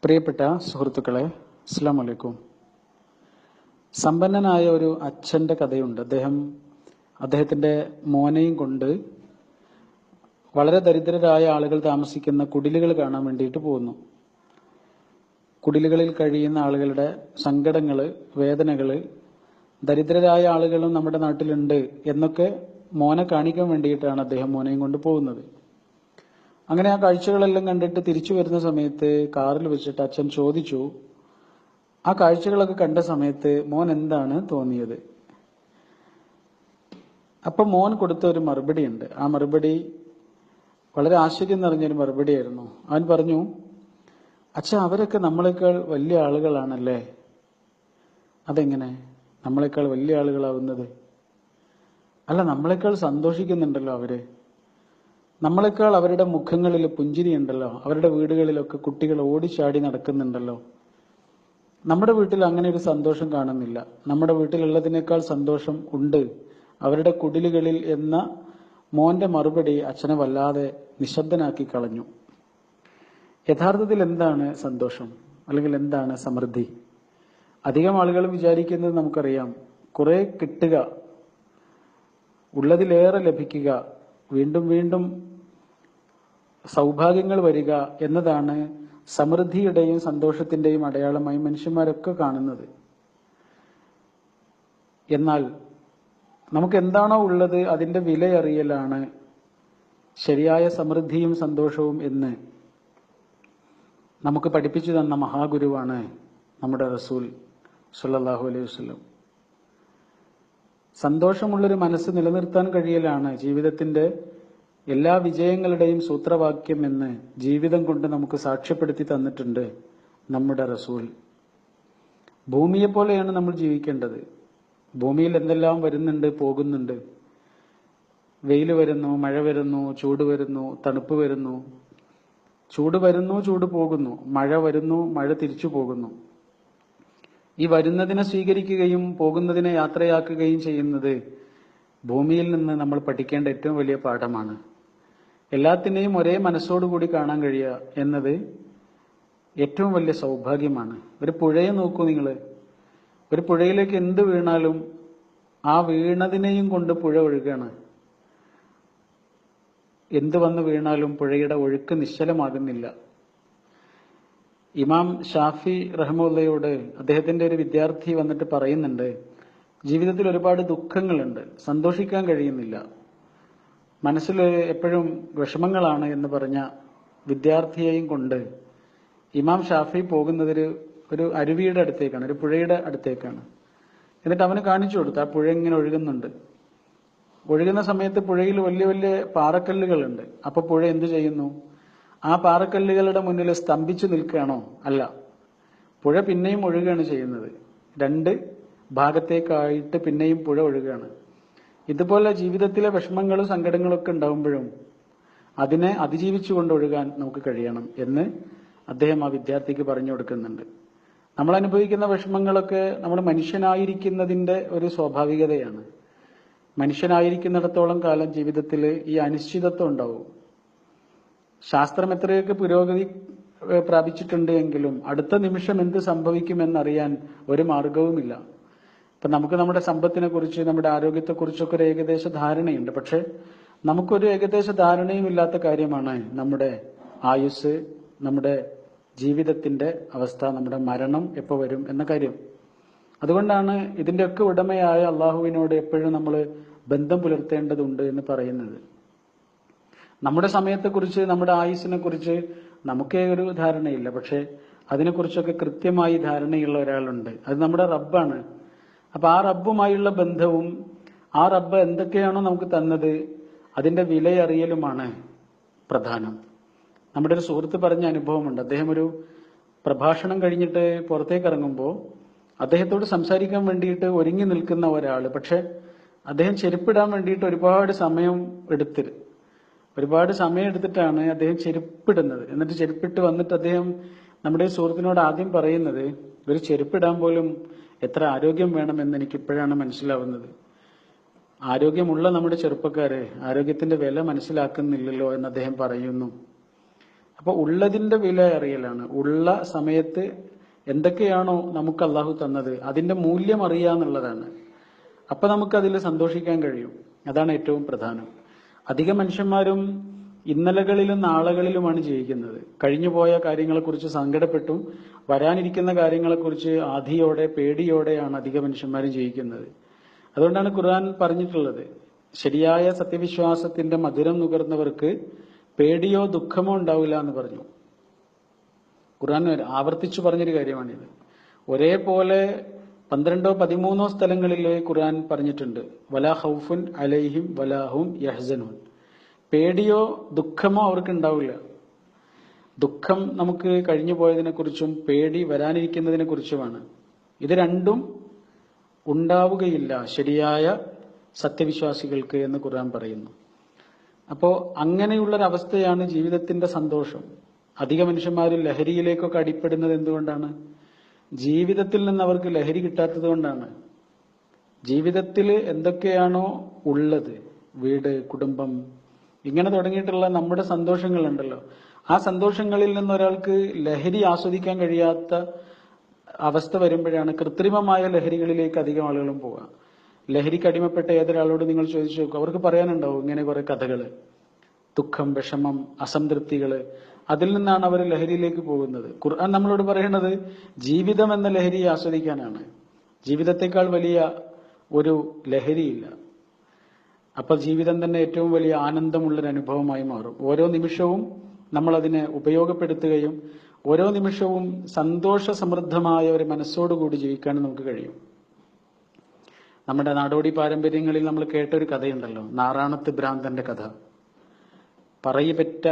പ്രിയപ്പെട്ട സുഹൃത്തുക്കളെ, അസ്സലാമു അലൈക്കും. സമ്പന്നനായ ഒരു അച്ഛന്റെ കഥയുണ്ട്. അദ്ദേഹത്തിന്റെ മോനെയും കൊണ്ട് വളരെ ദരിദ്രരായ ആളുകൾ താമസിക്കുന്ന കുടിലുകൾ കാണാൻ വേണ്ടിയിട്ട് പോകുന്നു. കുടിലുകളിൽ കഴിയുന്ന ആളുകളുടെ സങ്കടങ്ങള്, വേദനകള്, ദരിദ്രരായ ആളുകളും നമ്മുടെ നാട്ടിലുണ്ട് എന്നൊക്കെ മോനെ കാണിക്കാൻ വേണ്ടിയിട്ടാണ് അദ്ദേഹം മോനെയും കൊണ്ട് പോകുന്നത്. അങ്ങനെ ആ കാഴ്ചകളെല്ലാം കണ്ടിട്ട് തിരിച്ചു വരുന്ന സമയത്ത് കാറിൽ വെച്ചിട്ട് അച്ഛൻ ചോദിച്ചു, ആ കാഴ്ചകളൊക്കെ കണ്ട സമയത്ത് മോൻ എന്താണ് തോന്നിയത്? അപ്പൊ മോൻ കൊടുത്ത ഒരു മറുപടി ഉണ്ട്. ആ മറുപടി വളരെ ആശ്ചര്യം നിറഞ്ഞൊരു മറുപടിയായിരുന്നു. അവൻ പറഞ്ഞു, അച്ഛാ, അവരൊക്കെ നമ്മളെക്കാൾ വലിയ ആളുകളാണല്ലേ. അതെങ്ങനെ നമ്മളെക്കാൾ വലിയ ആളുകളാവുന്നത്? അല്ല, നമ്മളെക്കാൾ സന്തോഷിക്കുന്നുണ്ടല്ലോ അവര്. നമ്മളെക്കാൾ അവരുടെ മുഖങ്ങളിൽ പുഞ്ചിരിയുണ്ടല്ലോ. അവരുടെ വീടുകളിലൊക്കെ കുട്ടികൾ ഓടിച്ചാടി നടക്കുന്നുണ്ടല്ലോ. നമ്മുടെ വീട്ടിൽ അങ്ങനെ ഒരു സന്തോഷം കാണുന്നില്ല. നമ്മുടെ വീട്ടിലുള്ളതിനേക്കാൾ സന്തോഷം ഉണ്ട് അവരുടെ കുടിലുകളിൽ എന്ന മോന്റെ മറുപടി അച്ഛനെ വല്ലാതെ നിശബ്ദനാക്കി കളഞ്ഞു. യഥാർത്ഥത്തിൽ എന്താണ് സന്തോഷം, അല്ലെങ്കിൽ എന്താണ് സമൃദ്ധി? അധികം ആളുകളും വിചാരിക്കുന്നത് നമുക്കറിയാം. കുറെ കിട്ടുക, ഉള്ളതിലേറെ ലഭിക്കുക, വീണ്ടും വീണ്ടും സൗഭാഗ്യങ്ങൾ വരിക എന്നതാണ് സമൃദ്ധിയുടെയും സന്തോഷത്തിന്റെയും അടയാളമായി മനുഷ്യന്മാരൊക്കെ കാണുന്നത്. എന്നാൽ നമുക്ക് എന്താണോ ഉള്ളത് അതിന്റെ വിലയറിയലാണ് ശരിയായ സമൃദ്ധിയും സന്തോഷവും എന്ന് നമുക്ക് പഠിപ്പിച്ചു തന്ന മഹാഗുരുവാണ് നമ്മുടെ റസൂൽ സല്ലല്ലാഹു അലൈഹി വസല്ലം. സന്തോഷമുള്ളൊരു മനസ്സ് നിലനിർത്താൻ കഴിയലാണ് ജീവിതത്തിന്റെ എല്ലാ വിജയങ്ങളുടെയും സൂത്രവാക്യം എന്ന് ജീവിതം കൊണ്ട് നമുക്ക് സാക്ഷ്യപ്പെടുത്തി തന്നിട്ടുണ്ട് നമ്മുടെ റസൂൽ. ഭൂമിയെ പോലെയാണ് നമ്മൾ ജീവിക്കേണ്ടത്. ഭൂമിയിൽ എന്തെല്ലാം വരുന്നുണ്ട്, പോകുന്നുണ്ട്. വെയിൽ വരുന്നു, മഴ വരുന്നു, ചൂട് വരുന്നു, തണുപ്പ് വരുന്നു. ചൂട് വരുന്നു, ചൂട് പോകുന്നു. മഴ വരുന്നു, മഴ തിരിച്ചു പോകുന്നു. ഈ വരുന്നതിനെ സ്വീകരിക്കുകയും പോകുന്നതിനെ യാത്രയാക്കുകയും ചെയ്യുന്നത് ഭൂമിയിൽ നിന്ന് നമ്മൾ പഠിക്കേണ്ട ഏറ്റവും വലിയ പാഠമാണ്. എല്ലാത്തിനെയും ഒരേ മനസ്സോടുകൂടി കാണാൻ കഴിയുക എന്നത് ഏറ്റവും വലിയ സൗഭാഗ്യമാണ്. ഒരു പുഴയെ നോക്കൂ നിങ്ങൾ. ഒരു പുഴയിലേക്ക് എന്ത് വീണാലും ആ വീണതിനെയും കൊണ്ട് പുഴ ഒഴുകാണ്. എന്ത് വന്ന് വീണാലും പുഴയുടെ ഒഴുക്ക് നിശ്ചലമാകുന്നില്ല. ഇമാം ഷാഫി റഹ്മത്തുള്ളാഹിയോട് അദ്ദേഹത്തിന്റെ ഒരു വിദ്യാർത്ഥി വന്നിട്ട് പറയുന്നുണ്ട്, ജീവിതത്തിൽ ഒരുപാട് ദുഃഖങ്ങളുണ്ട്, സന്തോഷിക്കാൻ കഴിയുന്നില്ല, മനസ്സിൽ എപ്പോഴും വിഷമങ്ങളാണ് എന്ന് പറഞ്ഞ വിദ്യാർത്ഥിയെയും കൊണ്ട് ഇമാം ഷാഫി പോകുന്നത് ഒരു അരുവിയുടെ അടുത്തേക്കാണ്, ഒരു പുഴയുടെ അടുത്തേക്കാണ്. എന്നിട്ട് അവന് കാണിച്ചു കൊടുത്തു, ആ പുഴ ഇങ്ങനെ ഒഴുകുന്നുണ്ട്. ഒഴുകുന്ന സമയത്ത് പുഴയിൽ വലിയ വലിയ പാറക്കല്ലുകളുണ്ട്. അപ്പൊ പുഴ എന്ത് ചെയ്യുന്നു? ആ പാറക്കല്ലുകളുടെ മുന്നിൽ സ്തംഭിച്ചു നിൽക്കുകയാണോ? അല്ല, പുഴ പിന്നെയും ഒഴുകുകയാണ് ചെയ്യുന്നത്. രണ്ട് ഭാഗത്തേക്കായിട്ട് പിന്നെയും പുഴ ഒഴുകുകയാണ്. ഇതുപോലെ ജീവിതത്തിലെ വിഷമങ്ങളും സങ്കടങ്ങളും ഒക്കെ ഉണ്ടാവുമ്പോഴും അതിനെ അതിജീവിച്ചുകൊണ്ട് ഒഴുകാൻ നമുക്ക് കഴിയണം എന്ന് അദ്ദേഹം ആ വിദ്യാർത്ഥിക്ക് പറഞ്ഞു കൊടുക്കുന്നുണ്ട്. നമ്മൾ അനുഭവിക്കുന്ന വിഷമങ്ങളൊക്കെ നമ്മൾ മനുഷ്യനായിരിക്കുന്നതിന്റെ ഒരു സ്വാഭാവികതയാണ്. മനുഷ്യനായിരിക്കുന്നിടത്തോളം കാലം ജീവിതത്തിൽ ഈ അനിശ്ചിതത്വം ഉണ്ടാവും. ശാസ്ത്രം എത്രയൊക്കെ പുരോഗതി പ്രാപിച്ചിട്ടുണ്ട് എങ്കിലും അടുത്ത നിമിഷം എന്ത് സംഭവിക്കുമെന്നറിയാൻ ഒരു മാർഗവുമില്ല. ഇപ്പൊ നമുക്ക് നമ്മുടെ സമ്പത്തിനെ കുറിച്ച്, നമ്മുടെ ആരോഗ്യത്തെക്കുറിച്ചൊക്കെ ഒരു ഏകദേശ ധാരണയുണ്ട്. പക്ഷെ നമുക്കൊരു ഏകദേശ ധാരണയും ഇല്ലാത്ത കാര്യമാണ് നമ്മുടെ ആയുസ്, നമ്മുടെ ജീവിതത്തിന്റെ അവസ്ഥ, നമ്മുടെ മരണം എപ്പോൾ വരും എന്ന കാര്യം. അതുകൊണ്ടാണ് ഇതിന്റെയൊക്കെ ഉടമയായ അള്ളാഹുവിനോട് എപ്പോഴും നമ്മൾ ബന്ധം പുലർത്തേണ്ടതുണ്ട് എന്ന് പറയുന്നത്. നമ്മുടെ സമയത്തെക്കുറിച്ച്, നമ്മുടെ ആയുസ്സിനെ കുറിച്ച് നമുക്കേ ഒരു ധാരണയില്ല. പക്ഷെ അതിനെക്കുറിച്ചൊക്കെ കൃത്യമായി ധാരണയുള്ള ഒരാളുണ്ട്, അത് നമ്മുടെ റബ്ബാണ്. അപ്പൊ ആ റബ്ബുമായുള്ള ബന്ധവും ആ റബ്ബ് എന്തൊക്കെയാണോ നമുക്ക് തന്നത് അതിന്റെ വിലയറിയലുമാണ് പ്രധാനം. നമ്മുടെ ഒരു സുഹൃത്ത് പറഞ്ഞ അനുഭവമുണ്ട്. അദ്ദേഹം ഒരു പ്രഭാഷണം കഴിഞ്ഞിട്ട് പുറത്തേക്ക് ഇറങ്ങുമ്പോൾ അദ്ദേഹത്തോട് സംസാരിക്കാൻ വേണ്ടിയിട്ട് ഒരുങ്ങി നിൽക്കുന്ന ഒരാള്, പക്ഷെ അദ്ദേഹം ചെരുപ്പിടാൻ വേണ്ടിയിട്ട് ഒരുപാട് സമയം എടുത്തിട്ടാണ് അദ്ദേഹം ചെരുപ്പിടുന്നത്. എന്നിട്ട് ചെരുപ്പിട്ട് വന്നിട്ട് അദ്ദേഹം നമ്മുടെ സുഹൃത്തിനോട് ആദ്യം പറയുന്നത്, ഒരു ചെരുപ്പിടാൻ പോലും എത്ര ആരോഗ്യം വേണമെന്ന് എനിക്ക് ഇപ്പോഴാണ് മനസ്സിലാവുന്നത്. ആരോഗ്യമുള്ള നമ്മുടെ ചെറുപ്പക്കാര് ആരോഗ്യത്തിന്റെ വില മനസ്സിലാക്കുന്നില്ലല്ലോ എന്ന് അദ്ദേഹം പറയുന്നു. അപ്പൊ ഉള്ളതിന്റെ വില അറിയലാണ്. ഉള്ള സമയത്ത് എന്തൊക്കെയാണോ നമുക്ക് അള്ളാഹു തന്നത് അതിന്റെ മൂല്യം അറിയാന്നുള്ളതാണ്. അപ്പൊ നമുക്കതിൽ സന്തോഷിക്കാൻ കഴിയും. അതാണ് ഏറ്റവും പ്രധാനം. അധിക മനുഷ്യന്മാരും ഇന്നലകളിലും നാളകളിലുമാണ് ജീവിക്കുന്നത്. കഴിഞ്ഞുപോയ കാര്യങ്ങളെക്കുറിച്ച് സങ്കടപ്പെട്ടും വരാനിരിക്കുന്ന കാര്യങ്ങളെക്കുറിച്ച് ആധിയോടെ പേടിയോടെയാണ് അധിക മനുഷ്യന്മാരും ജീവിക്കുന്നത്. അതുകൊണ്ടാണ് ഖുർആൻ പറഞ്ഞിട്ടുള്ളത്, ശരിയായ സത്യവിശ്വാസത്തിന്റെ മധുരം നുകർന്നവർക്ക് പേടിയോ ദുഃഖമോ ഉണ്ടാവില്ല എന്ന് പറഞ്ഞു. ഖുർആൻ ആവർത്തിച്ചു പറഞ്ഞൊരു കാര്യമാണിത്. ഒരേപോലെ 12-13 സ്ഥലങ്ങളിൽ ഖുർആൻ പറഞ്ഞിട്ടുണ്ട്, വലാ ഖൗഫുൻ അലൈഹിം വലാഹും യഹ്സനൂൻ. പേടിയോ ദുഃഖമോ അവർക്ക് ഉണ്ടാവില്ല. ദുഃഖം നമുക്ക് കഴിഞ്ഞു പോയതിനെ കുറിച്ചും പേടി വരാനിരിക്കുന്നതിനെ കുറിച്ചുമാണ്. ഇത് രണ്ടും ഉണ്ടാവുകയില്ല ശരിയായ സത്യവിശ്വാസികൾക്ക് എന്ന് ഖുർആൻ പറയുന്നു. അപ്പോ അങ്ങനെയുള്ളൊരവസ്ഥയാണ് ജീവിതത്തിന്റെ സന്തോഷം. അധിക മനുഷ്യന്മാരും ലഹരിയിലേക്കൊക്കെ അടിപ്പെടുന്നത് എന്തുകൊണ്ടാണ്? ജീവിതത്തിൽ നിന്ന് അവർക്ക് ലഹരി കിട്ടാത്തത് കൊണ്ടാണ്. ജീവിതത്തിൽ എന്തൊക്കെയാണോ ഉള്ളത്, വീട്, കുടുംബം, ഇങ്ങനെ തുടങ്ങിയിട്ടുള്ള നമ്മുടെ സന്തോഷങ്ങളുണ്ടല്ലോ, ആ സന്തോഷങ്ങളിൽ നിന്ന് ഒരാൾക്ക് ലഹരി ആസ്വദിക്കാൻ കഴിയാത്ത അവസ്ഥ വരുമ്പോഴാണ് കൃത്രിമമായ ലഹരികളിലേക്ക് അധികം ആളുകളും പോവുക. ലഹരിക്ക് അടിമപ്പെട്ട ഏതൊരാളോട് നിങ്ങൾ ചോദിച്ചു നോക്കുക, അവർക്ക് പറയാനുണ്ടാവും ഇങ്ങനെ കുറെ കഥകള്, ദുഃഖം, വിഷമം, അസംതൃപ്തികള്. അതിൽ നിന്നാണ് അവർ ലഹരിയിലേക്ക് പോകുന്നത്. ഖുർആൻ നമ്മളോട് പറയുന്നത് ജീവിതം എന്ന ലഹരി ആസ്വദിക്കാനാണ്. ജീവിതത്തെക്കാൾ വലിയ ഒരു ലഹരിയില്ല. അപ്പൊ ജീവിതം തന്നെ ഏറ്റവും വലിയ ആനന്ദമുള്ളൊരു അനുഭവമായി മാറും. ഓരോ നിമിഷവും നമ്മൾ അതിനെ ഉപയോഗപ്പെടുത്തുകയും ഓരോ നിമിഷവും സന്തോഷ സമൃദ്ധമായ ഒരു മനസ്സോടുകൂടി ജീവിക്കാൻ നമുക്ക് കഴിയും. നമ്മുടെ നാടോടി പാരമ്പര്യങ്ങളിൽ നമ്മൾ കേട്ടൊരു കഥയുണ്ടല്ലോ, നാറാണത്ത് ഭ്രാന്തന്റെ കഥ. പറയിപെറ്റ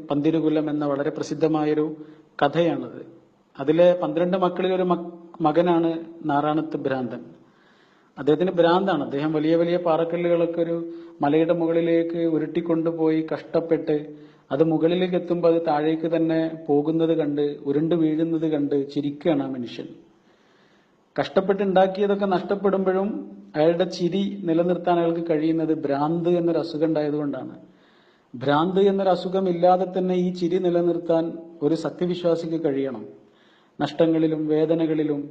പന്തിരുകുലം എന്ന വളരെ പ്രസിദ്ധമായൊരു കഥയാണത്. അതിലെ 12 മക്കളിൽ ഒരു മകനാണ് നാറാണത്ത് ഭ്രാന്തൻ. അദ്ദേഹത്തിന് ഭ്രാന്താണ്. അദ്ദേഹം വലിയ വലിയ പാറക്കല്ലുകളൊക്കെ ഒരു മലയുടെ മുകളിലേക്ക് ഉരുട്ടിക്കൊണ്ടുപോയി കഷ്ടപ്പെട്ട് അത് മുകളിലേക്ക് എത്തുമ്പോൾ അത് താഴേക്ക് തന്നെ പോകുന്നത് കണ്ട്, ഉരുണ്ട് വീഴുന്നത് കണ്ട് ചിരിക്കുകയാണ് ആ മനുഷ്യൻ. കഷ്ടപ്പെട്ടുണ്ടാക്കിയതൊക്കെ നഷ്ടപ്പെടുമ്പോഴും അയാളുടെ ചിരി നിലനിർത്താൻ അയാൾക്ക് കഴിയുന്നത് ഭ്രാന്ത് എന്നൊരു അസുഖം ഉണ്ടായതുകൊണ്ടാണ്. ഭ്രാന്ത് എന്നൊരു അസുഖം ഇല്ലാതെ തന്നെ ഈ ചിരി നിലനിർത്താൻ ഒരു സത്യവിശ്വാസിക്ക് കഴിയണം. നഷ്ടങ്ങളിലും വേദനകളിലും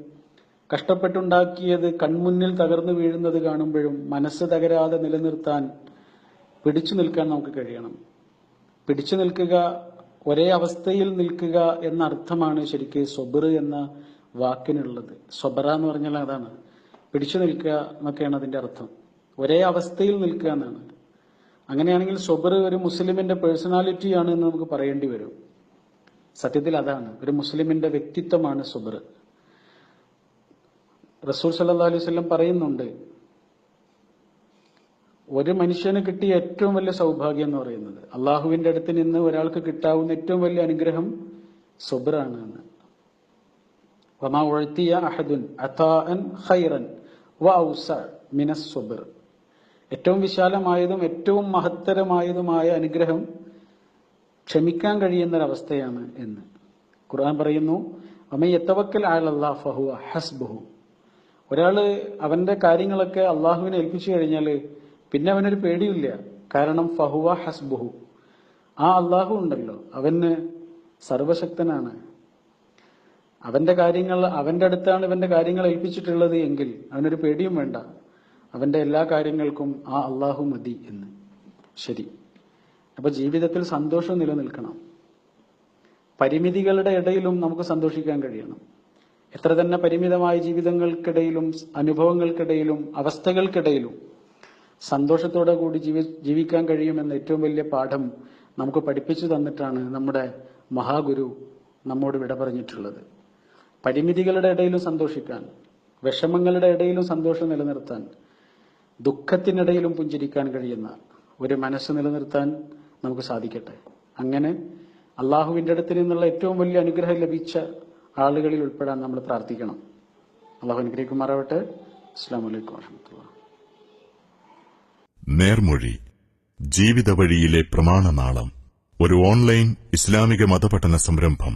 കഷ്ടപ്പെട്ടുണ്ടാക്കിയത് കൺമുന്നിൽ തകർന്നു വീഴുന്നത് കാണുമ്പോഴും മനസ്സ് തകരാതെ നിലനിർത്താൻ, പിടിച്ചു നിൽക്കാൻ നമുക്ക് കഴിയണം. പിടിച്ചു നിൽക്കുക, ഒരേ അവസ്ഥയിൽ നിൽക്കുക എന്ന അർത്ഥമാണ് ശരിക്ക് സ്വബർ എന്ന വാക്കിനുള്ളത്. സ്വബറ എന്ന് പറഞ്ഞാൽ അതാണ്, പിടിച്ചു നിൽക്കുക എന്നൊക്കെയാണ് അതിന്റെ അർത്ഥം. ഒരേ അവസ്ഥയിൽ നിൽക്കുക എന്നാണ്. അങ്ങനെയാണെങ്കിൽ സ്വബർ ഒരു മുസ്ലിമിന്റെ പേഴ്സണാലിറ്റിയാണ് എന്ന് നമുക്ക് പറയേണ്ടി വരും. സത്യത്തിൽ അതാണ്, ഒരു മുസ്ലിമിന്റെ വ്യക്തിത്വമാണ് സ്വബർ. റസൂൽ സല്ലല്ലാഹു അലൈഹി വസല്ലം പറയുന്നുണ്ട്, ഒരു മനുഷ്യന് കിട്ടിയ ഏറ്റവും വലിയ സൗഭാഗ്യം എന്ന് പറയുന്നത്, അള്ളാഹുവിന്റെ അടുത്ത് നിന്ന് ഒരാൾക്ക് കിട്ടാവുന്ന ഏറ്റവും വലിയ അനുഗ്രഹം സ്വബറാണ് എന്ന്. വമാ ഉഅ്തിയ അഹദുൻ അതാഅൻ ഖൈറൻ വഔസ മിനസ് സ്വബർ. ഏറ്റവും വിശാലമായതും ഏറ്റവും മഹത്തരമായതുമായ അനുഗ്രഹം ക്ഷമിക്കാൻ കഴിയുന്നൊരവസ്ഥയാണ് എന്ന് ഖുർആൻ പറയുന്നു. വമൻ യതവക്കൽ അലല്ലാഹ് ഫഹുവ ഹസ്ബുഹു. ഒരാള് അവന്റെ കാര്യങ്ങളൊക്കെ അള്ളാഹുവിനെ ഏൽപ്പിച്ചു കഴിഞ്ഞാൽ പിന്നെ അവനൊരു പേടിയില്ല. കാരണം ഫഹുവ ഹസ്ബുഹു, ആ അള്ളാഹു ഉണ്ടല്ലോ, അവന് സർവശക്തനാണ്. അവന്റെ കാര്യങ്ങൾ, അവന്റെ അടുത്താണ് ഇവന്റെ കാര്യങ്ങൾ ഏൽപ്പിച്ചിട്ടുള്ളത് എങ്കിൽ അവനൊരു പേടിയും വേണ്ട. അവന്റെ എല്ലാ കാര്യങ്ങൾക്കും ആ അള്ളാഹു മതി എന്ന്. ശരി, അപ്പൊ ജീവിതത്തിൽ സന്തോഷം നിലനിൽക്കണം. പരിമിതികളുടെ ഇടയിലും നമുക്ക് സന്തോഷിക്കാൻ കഴിയണം. എത്ര തന്നെ പരിമിതമായ ജീവിതങ്ങൾക്കിടയിലും അനുഭവങ്ങൾക്കിടയിലും അവസ്ഥകൾക്കിടയിലും സന്തോഷത്തോടെ കൂടി ജീവിക്കാൻ കഴിയുമെന്ന ഏറ്റവും വലിയ പാഠം നമുക്ക് പഠിപ്പിച്ചു തന്നിട്ടാണ് നമ്മുടെ മഹാഗുരു നമ്മോട് വിട പറഞ്ഞിട്ടുള്ളത്. പരിമിതികളുടെ ഇടയിലും സന്തോഷിക്കാൻ, വിഷമങ്ങളുടെ ഇടയിലും സന്തോഷം നിലനിർത്താൻ, ദുഃഖത്തിനിടയിലും പുഞ്ചിരിക്കാൻ കഴിയുന്ന ഒരു മനസ്സ് നിലനിർത്താൻ നമുക്ക് സാധിക്കട്ടെ. അങ്ങനെ അള്ളാഹുവിന്റെ അടുത്ത് നിന്നുള്ള ഏറ്റവും വലിയ അനുഗ്രഹം ലഭിച്ച ആളുകളിൽ ഉൾപ്പെടാൻ നമ്മൾ പ്രാർത്ഥിക്കണം. അള്ളാഹു അനുഗ്രഹിക്കുമാറാവട്ടെ. അസ്സലാമു അലൈക്കും വറഹ്മത്തുള്ളാഹി. നേർമൊഴി, ജീവിത വഴിയിലെ പ്രമാണനാളം. ഒരു ഓൺലൈൻ ഇസ്ലാമിക മതപഠന സംരംഭം.